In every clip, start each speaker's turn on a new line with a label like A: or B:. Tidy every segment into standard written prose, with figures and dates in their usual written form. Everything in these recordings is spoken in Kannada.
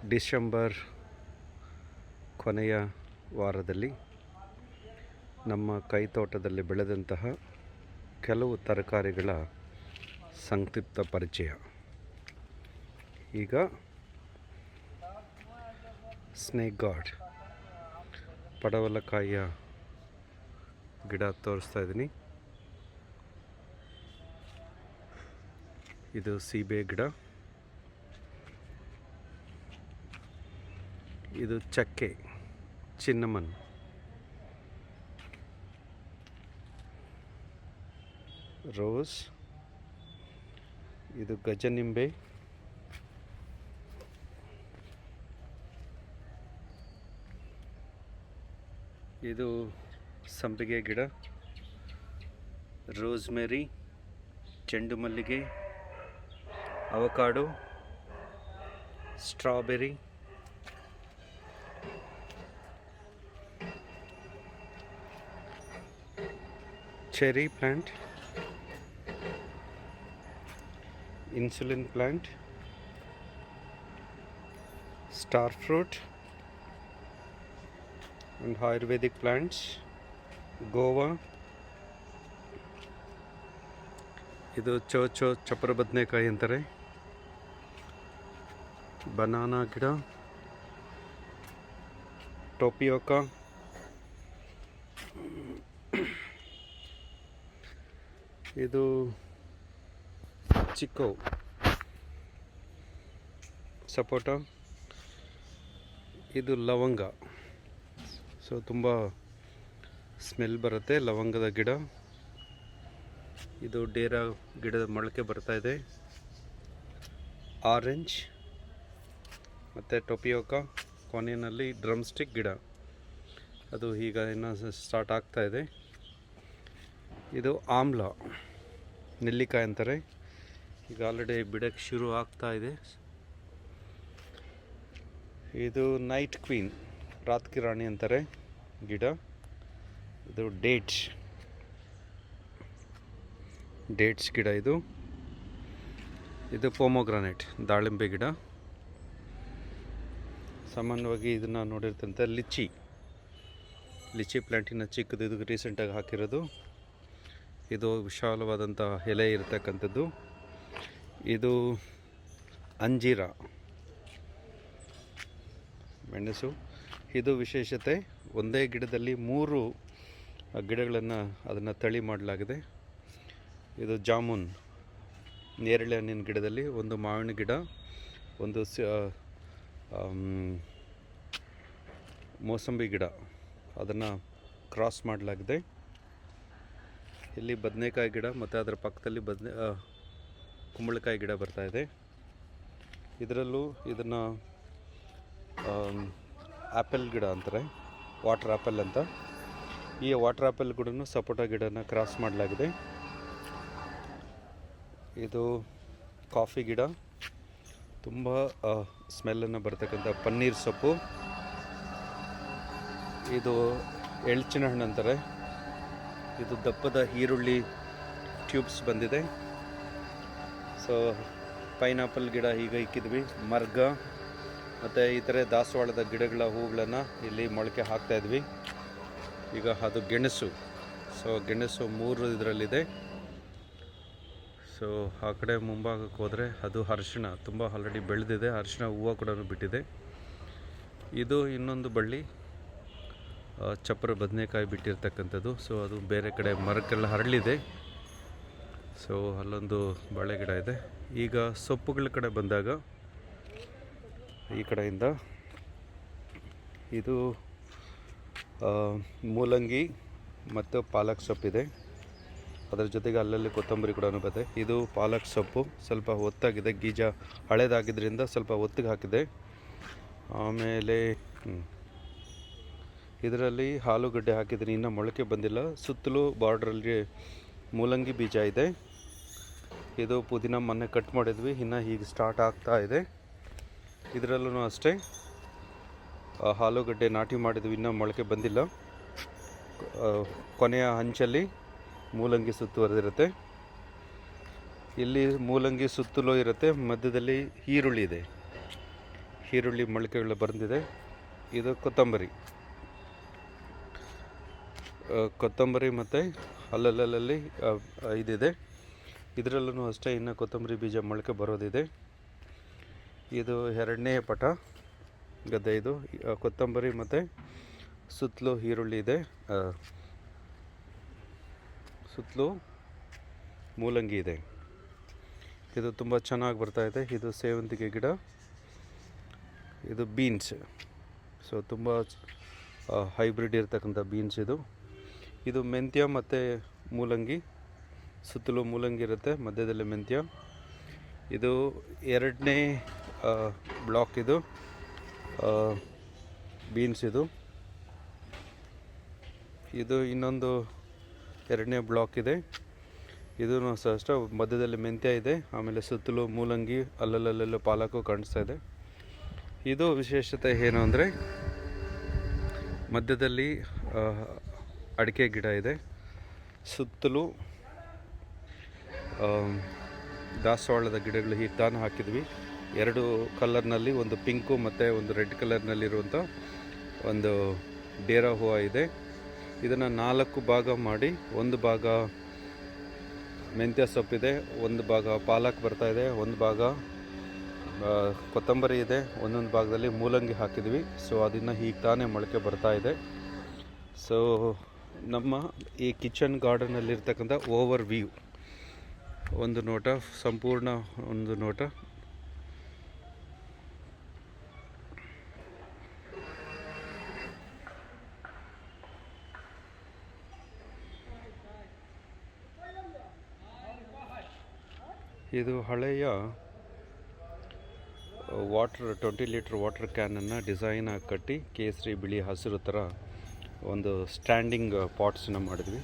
A: ಡಿಸೆಂಬರ್ ಕೊನೆಯ ವಾರದಲ್ಲಿ ನಮ್ಮ ಕೈತೋಟದಲ್ಲಿ ಬೆಳೆದಂತಹ ಕೆಲವು ತರಕಾರಿಗಳ ಸಂಕ್ಷಿಪ್ತ ಪರಿಚಯ. ಈಗ ಸ್ನೇಕ್ ಗಾರ್ಡ್ ಪಡವಲಕಾಯಿಯ ಗಿಡ ತೋರಿಸ್ತಾ ಇದ್ದೀನಿ. ಇದು ಸೀಬೆ ಗಿಡ, ಇದು ಚಕ್ಕೆ, ಚಿನ್ನಮನ್, ರೋಸ್, ಇದು ಗಜನಿಂಬೆ, ಇದು ಸಂಪಿಗೆ ಗಿಡ, ರೋಸ್ಮೆರಿ, ಚೆಂಡು ಮಲ್ಲಿಗೆ, avocado, strawberry, cherry plant, insulin plant, star fruit and Ayurvedic plants, Goa, ಇದು ಚೋಚೋ ಚಪ್ಪರ ಬದನೆಕಾಯಿ ಅಂತಾರೆ, ಬನಾನಾ ಗಿಡ, ಟೋಪಿಯೋಕಾ, ಇದು ಚಿಕ್ಕೋ, ಸಪೋಟ, ಇದು ಲವಂಗ. ಸೊ ತುಂಬ ಸ್ಮೆಲ್ ಬರುತ್ತೆ ಲವಂಗದ ಗಿಡ. ಇದು ಡೇರಾ ಗಿಡದ ಮೊಳಕೆ ಬರ್ತಾ ಇದೆ. ಆರೆಂಜ್ ಮತ್ತು ಟೊಪಿಯೋಕಾ, ಕೊನೆಯಲ್ಲಿ ಡ್ರಮ್ ಸ್ಟಿಕ್ ಗಿಡ, ಅದು ಈಗ ಇನ್ನೂ ಸ್ಟಾರ್ಟ್ ಆಗ್ತಾ ಇದೆ. ಇದು ಆಮ್ಲ, ನೆಲ್ಲಿಕಾಯಿ ಅಂತಾರೆ, ಈಗ ಆಲ್ರೆಡಿ ಬಿಡಕ್ಕೆ ಶುರು ಆಗ್ತಾ ಇದೆ. ಇದು ನೈಟ್ ಕ್ವೀನ್, ರಾತ್ರಿ ರಾಣಿ ಅಂತಾರೆ ಗಿಡ. ಇದು ಡೇಟ್ಸ್ ಗಿಡ. ಇದು ಪೊಮೊಗ್ರಾನೇಟ್, ದಾಳಿಂಬೆ ಗಿಡ. ಸಾಮಾನ್ಯವಾಗಿ ಇದನ್ನು ನೋಡಿರ್ತಂತೆ ಲಿಚಿ ಪ್ಲ್ಯಾಂಟಿನ ಚಿಕ್ಕದು, ಇದು ರೀಸೆಂಟಾಗಿ ಹಾಕಿರೋದು. ಇದು ವಿಶಾಲವಾದಂಥ ಎಲೆ ಇರತಕ್ಕಂಥದ್ದು. ಇದು ಅಂಜೀರ, ಮೆಣಸು. ಇದು ವಿಶೇಷತೆ, ಒಂದೇ ಗಿಡದಲ್ಲಿ 3 ಗಿಡಗಳನ್ನು ಅದನ್ನು ತಳಿ ಮಾಡಲಾಗಿದೆ. ಇದು ಜಾಮೂನ್, ನೇರಳೆ ಹಣ್ಣಿನ ಗಿಡದಲ್ಲಿ, ಒಂದು ಮಾವಿನ ಗಿಡ, ಒಂದು ಮೋಸಂಬಿ ಗಿಡ, ಅದನ್ನು ಕ್ರಾಸ್ ಮಾಡಲಾಗಿದೆ. ಇಲ್ಲಿ ಬದನೆಕಾಯಿ ಗಿಡ ಮತ್ತು ಅದರ ಪಕ್ಕದಲ್ಲಿ ಕುಂಬಳಕಾಯಿ ಗಿಡ ಬರ್ತಾ ಇದೆ. ಇದರಲ್ಲೂ ಇದನ್ನು ಆ್ಯಪಲ್ ಗಿಡ ಅಂತಾರೆ, ವಾಟರ್ ಆ್ಯಪಲ್ ಅಂತ. ಈ ವಾಟರ್ ಆ್ಯಪಲ್ ಗಿಡನೂ ಸಪೋಟ ಗಿಡನ ಕ್ರಾಸ್ ಮಾಡಲಾಗಿದೆ. ಇದು ಕಾಫಿ ಗಿಡ, ತುಂಬ ಸ್ಮೆಲ್ಲನ್ನು ಬರ್ತಕ್ಕಂಥ ಪನ್ನೀರ್ ಸೊಪ್ಪು. ಇದು ಎಳ್ಚಿನ ಹಣ್ಣು ಅಂತಾರೆ. ಇದು ದಪ್ಪದ ಈರುಳ್ಳಿ ಟ್ಯೂಬ್ಸ್ ಬಂದಿದೆ. ಸೊ ಪೈನಾಪಲ್ ಗಿಡ ಈಗ ಇಕ್ಕಿದ್ವಿ, ಮರ್ಗ ಮತ್ತು ಈ ಥರ ದಾಸವಾಳದ ಗಿಡಗಳ ಹೂಗಳನ್ನು ಇಲ್ಲಿ ಮೊಳಕೆ ಹಾಕ್ತಾಯಿದ್ವಿ. ಈಗ ಅದು ಗೆಣಸು. ಸೊ ಗೆಣಸು 3 ಇದರಲ್ಲಿದೆ. ಸೊ ಆ ಕಡೆ ಮುಂಭಾಗಕ್ಕೆ ಹೋದರೆ ಅದು ಅರಿಶಿಣ, ತುಂಬ ಆಲ್ರೆಡಿ ಬೆಳೆದಿದೆ, ಅರಿಶಿಣ ಹೂವು ಕೂಡ ಬಿಟ್ಟಿದೆ. ಇದು ಇನ್ನೊಂದು ಬಳ್ಳಿ, ಚಪ್ಪರ ಬದನೆಕಾಯಿ ಬಿಟ್ಟಿರ್ತಕ್ಕಂಥದ್ದು. ಸೊ ಅದು ಬೇರೆ ಕಡೆ ಮರಕ್ಕೆಲ್ಲ ಹರಳಿದೆ. ಸೊ ಅಲ್ಲೊಂದು ಬಾಳೆ ಗಿಡ ಇದೆ. ಈಗ ಸೊಪ್ಪುಗಳ ಕಡೆ ಬಂದಾಗ ಈ ಕಡೆಯಿಂದ ಇದು ಮೂಲಂಗಿ ಮತ್ತು ಪಾಲಕ್ ಸೊಪ್ಪಿದೆ. ಅದರ ಜೊತೆಗೆ ಅಲ್ಲಲ್ಲಿ ಕೊತ್ತಂಬರಿ ಕೂಡ ಬರುತ್ತೆ. ಇದು ಪಾಲಕ್ ಸೊಪ್ಪು, ಸ್ವಲ್ಪ ಒತ್ತಾಗಿದೆ, ಗೀಜ ಹಳೇದಾಗಿದ್ದರಿಂದ ಸ್ವಲ್ಪ ಒತ್ತಿಗೆ ಹಾಕಿದೆ. ಆಮೇಲೆ ಇದರಲ್ಲಿ ಆಲೂಗಡ್ಡೆ ಹಾಕಿದ್ದೀನಿ, ಇನ್ನೂ ಮೊಳಕೆ ಬಂದಿಲ್ಲ. ಸುತ್ತಲೂ ಬಾರ್ಡ್ರಲ್ಲಿ ಮೂಲಂಗಿ ಬೀಜ ಇದೆ. ಇದು ಪುದೀನ ಮೊನ್ನೆ ಕಟ್ ಮಾಡಿದ್ವಿ, ಇನ್ನು ಹೀಗೆ ಸ್ಟಾರ್ಟ್ ಆಗ್ತಾ ಇದೆ. ಇದರಲ್ಲೂ ಅಷ್ಟೇ ಆಲೂಗಡ್ಡೆ ನಾಟಿ ಮಾಡಿದ್ವಿ, ಇನ್ನೂ ಮೊಳಕೆ ಬಂದಿಲ್ಲ. ಕೊನೆಯ ಹಂಚಲ್ಲಿ ಮೂಲಂಗಿ ಸುತ್ತುವರೆದಿರುತ್ತೆ. ಇಲ್ಲಿ ಮೂಲಂಗಿ ಸುತ್ತಲೂ ಇರುತ್ತೆ, ಮಧ್ಯದಲ್ಲಿ ಈರುಳ್ಳಿ ಇದೆ. ಈರುಳ್ಳಿ ಮೊಳಕೆಗಳು ಬಂದಿದೆ. ಇದು ಕೊತ್ತಂಬರಿ ಮತ್ತು ಅಲ್ಲಲ್ಲಿ ಇದಿದೆ. ಇದರಲ್ಲೂ ಅಷ್ಟೇ ಇನ್ನು ಕೊತ್ತಂಬರಿ ಬೀಜ ಮೊಳಕೆ ಬರೋದಿದೆ. ಇದು 2ನೇ ಪಟ ಗದ್ದೆ. ಇದು ಕೊತ್ತಂಬರಿ ಮತ್ತು ಸುತ್ತಲೂ ಈರುಳ್ಳಿ ಇದೆ, ಸುತ್ತಲೂ ಮೂಲಂಗಿ ಇದೆ. ಇದು ತುಂಬ ಚೆನ್ನಾಗಿ ಬರ್ತಾಯಿದೆ. ಇದು ಸೇವಂತಿಗೆ ಗಿಡ, ಇದು ಬೀನ್ಸ್. ಸೊ ತುಂಬ ಹೈಬ್ರಿಡ್ ಇರ್ತಕ್ಕಂಥ ಬೀನ್ಸ್ ಇದು. ಇದು ಮೆಂತ್ಯ ಮತ್ತು ಮೂಲಂಗಿ, ಸುತ್ತಲೂ ಮೂಲಂಗಿ ಇರುತ್ತೆ, ಮಧ್ಯದಲ್ಲಿ ಮೆಂತ್ಯ. ಇದು 2ನೇ ಬ್ಲಾಕ್. ಇದು ಬೀನ್ಸ್. ಇದು ಇನ್ನೊಂದು 2ನೇ ಬ್ಲಾಕ್ ಇದೆ. ಇದೂ ಸಹ ಅಷ್ಟೇ, ಮಧ್ಯದಲ್ಲಿ ಮೆಂತ್ಯ ಇದೆ, ಆಮೇಲೆ ಸುತ್ತಲೂ ಮೂಲಂಗಿ, ಅಲ್ಲಲ್ಲೆಲ್ಲ ಪಾಲಕು ಕಾಣಿಸ್ತಾ ಇದೆ. ಇದು ವಿಶೇಷತೆ ಏನು ಅಂದರೆ ಮಧ್ಯದಲ್ಲಿ ಅಡಿಕೆ ಗಿಡ ಇದೆ, ಸುತ್ತಲೂ ದಾಸವಾಳದ ಗಿಡಗಳು ಹೀಗೆ ತಾನು ಹಾಕಿದ್ವಿ. 2 ಕಲರ್ನಲ್ಲಿ, ಒಂದು ಪಿಂಕು ಮತ್ತು ಒಂದು ರೆಡ್ ಕಲರ್ನಲ್ಲಿರುವಂಥ ಒಂದು ಡೇರಾ ಹೂವು ಇದೆ. ಇದನ್ನು 4 ಭಾಗ ಮಾಡಿ, ಒಂದು ಭಾಗ ಮೆಂತ್ಯ ಸೊಪ್ಪಿದೆ, ಒಂದು ಭಾಗ ಪಾಲಕ್ ಬರ್ತಾಯಿದೆ, ಒಂದು ಭಾಗ ಕೊತ್ತಂಬರಿ ಇದೆ, ಒಂದೊಂದು ಭಾಗದಲ್ಲಿ ಮೂಲಂಗಿ ಹಾಕಿದ್ವಿ. ಸೊ ಅದನ್ನು ಹೀಗೆ ತಾನೇ ಮೊಳಕೆ ಬರ್ತಾ ಇದೆ. ಸೊ ನಮ್ಮ ಈ ಕಿಚನ್ ಗಾರ್ಡನಲ್ಲಿರ್ತಕ್ಕಂಥ ಓವರ್ ವ್ಯೂ ಒಂದು ನೋಟ, ಸಂಪೂರ್ಣ ಒಂದು ನೋಟ. ಇದು ಹಳೆಯ ವಾಟರ್ 20 ಲೀಟ್ರ್ ವಾಟರ್ ಕ್ಯಾನನ್ನು ಡಿಸೈನ್ ಆಗಿ ಕಟ್ಟಿ ಕೇಸರಿ, ಬಿಳಿ, ಹಸಿರು ಥರ ಒಂದು ಸ್ಟ್ಯಾಂಡಿಂಗ್ ಪಾಟ್ಸನ್ನ ಮಾಡಿದ್ವಿ.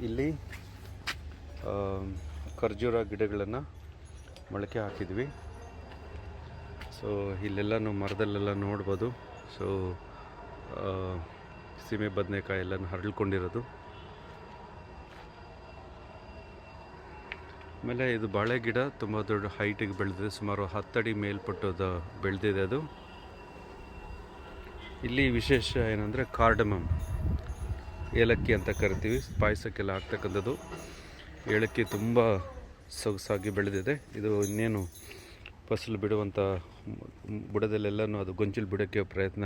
A: ಇಲ್ಲಿ ಖರ್ಜೂರ ಗಿಡಗಳನ್ನು ಮೊಳಕೆ ಹಾಕಿದ್ವಿ. ಸೊ ಇಲ್ಲೆಲ್ಲನೂ ಮರದಲ್ಲೆಲ್ಲ ನೋಡ್ಬೋದು. ಸೊ ಸೀಮೆ ಬದನೆಕಾಯಿ ಎಲ್ಲನೂ ಹರಳ್ಕೊಂಡಿರೋದು. ಆಮೇಲೆ ಇದು ಬಾಳೆ ಗಿಡ ತುಂಬ ದೊಡ್ಡ ಹೈಟಿಗೆ ಬೆಳೆದಿದೆ, ಸುಮಾರು 10 ಅಡಿ ಮೇಲ್ಪಟ್ಟದ ಬೆಳೆದಿದೆ ಅದು. ಇಲ್ಲಿ ವಿಶೇಷ ಏನಂದರೆ ಕಾರ್ಡಮಮ್, ಏಲಕ್ಕಿ ಅಂತ ಕರಿತೀವಿ, ಪಾಯಸಕ್ಕೆಲ್ಲ ಹಾಕ್ತಕ್ಕಂಥದ್ದು. ಏಲಕ್ಕಿ ತುಂಬ ಸೊಗಸಾಗಿ ಬೆಳೆದಿದೆ. ಇದು ಇನ್ನೇನು ಫಸಲು ಬಿಡುವಂಥ ಬುಡದಲ್ಲೆಲ್ಲನೂ ಅದು ಗೊಂಚಲು ಬಿಡೋಕ್ಕೆ ಪ್ರಯತ್ನ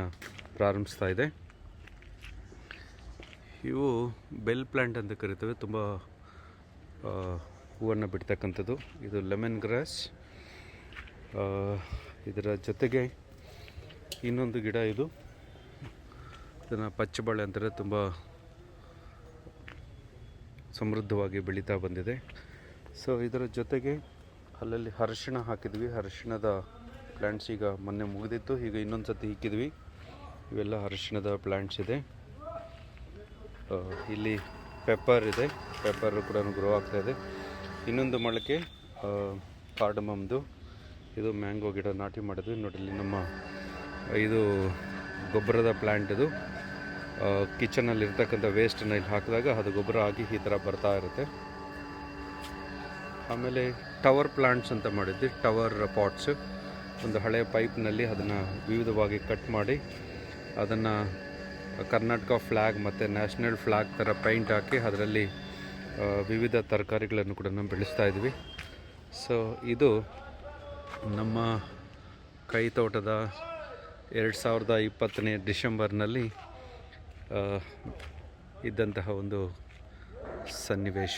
A: ಪ್ರಾರಂಭಿಸ್ತಾ ಇದೆ. ಇವು ಬೆಲ್ ಪ್ಲ್ಯಾಂಟ್ ಅಂತ ಕರಿತೇವೆ, ತುಂಬ ಹೂವನ್ನು ಬಿಡ್ತಕ್ಕಂಥದ್ದು. ಇದು ಲೆಮನ್ ಗ್ರಾಸ್. ಇದರ ಜೊತೆಗೆ ಇನ್ನೊಂದು ಗಿಡ, ಇದನ್ನು ಪಚ್ಚಬಾಳೆ ಅಂತಾರೆ, ತುಂಬ ಸಮೃದ್ಧವಾಗಿ ಬೆಳೀತಾ ಬಂದಿದೆ. ಸೊ ಇದರ ಜೊತೆಗೆ ಅಲ್ಲಲ್ಲಿ ಅರಿಶಿಣ ಹಾಕಿದ್ವಿ. ಅರಿಶಿಣದ ಪ್ಲ್ಯಾಂಟ್ಸ್ ಈಗ ಮೊನ್ನೆ ಮುಗಿದಿತ್ತು, ಈಗ ಇನ್ನೊಂದು ಸತಿ ಇಕ್ಕಿದ್ವಿ. ಇವೆಲ್ಲ ಅರಿಶಿಣದ ಪ್ಲ್ಯಾಂಟ್ಸ್ ಇದೆ. ಇಲ್ಲಿ ಪೆಪ್ಪರ್ ಇದೆ, ಪೆಪ್ಪರ್ ಕೂಡ ಗ್ರೋ ಆಗ್ತಾಯಿದೆ. ಇನ್ನೊಂದು ಮೊಳಕೆ ಕಾರ್ಡಮಮ್ದು, ಇದು ಮ್ಯಾಂಗೋ ಗಿಡ ನಾಟಿ ಮಾಡಿದ್ವಿ. ನೋಡಿ ಇಲ್ಲಿ ನಮ್ಮ ಇದು ಗೊಬ್ಬರದ ಪ್ಲ್ಯಾಂಟ್. ಇದು ಕಿಚನಲ್ಲಿ ಇರ್ತಕ್ಕಂಥ ವೇಸ್ಟನ್ನು ಇಲ್ಲಿ ಹಾಕಿದಾಗ ಅದು ಗೊಬ್ಬರ ಆಗಿ ಈ ಥರ ಬರ್ತಾ ಇರುತ್ತೆ. ಆಮೇಲೆ ಟವರ್ ಪ್ಲ್ಯಾಂಟ್ಸ್ ಅಂತ ಮಾಡಿದ್ವಿ, ಟವರ್ ಪಾಟ್ಸ್. ಒಂದು ಹಳೆಯ ಪೈಪ್ನಲ್ಲಿ ಅದನ್ನು ವಿವಿಧವಾಗಿ ಕಟ್ ಮಾಡಿ ಅದನ್ನು ಕರ್ನಾಟಕ ಫ್ಲ್ಯಾಗ್ ಮತ್ತು ನ್ಯಾಷನಲ್ ಫ್ಲ್ಯಾಗ್ ಥರ ಪೈಂಟ್ ಹಾಕಿ ಅದರಲ್ಲಿ ವಿವಿಧ ತರಕಾರಿಗಳನ್ನು ಕೂಡ ನಾವು ಬೆಳೆಸ್ತಾ ಇದ್ವಿ. ಸೊ ಇದು ನಮ್ಮ ಕೈ ತೋಟದ 2020 ಡಿಸೆಂಬರ್ನಲ್ಲಿ ಇದ್ದಂತಹ ಒಂದು ಸನ್ನಿವೇಶ.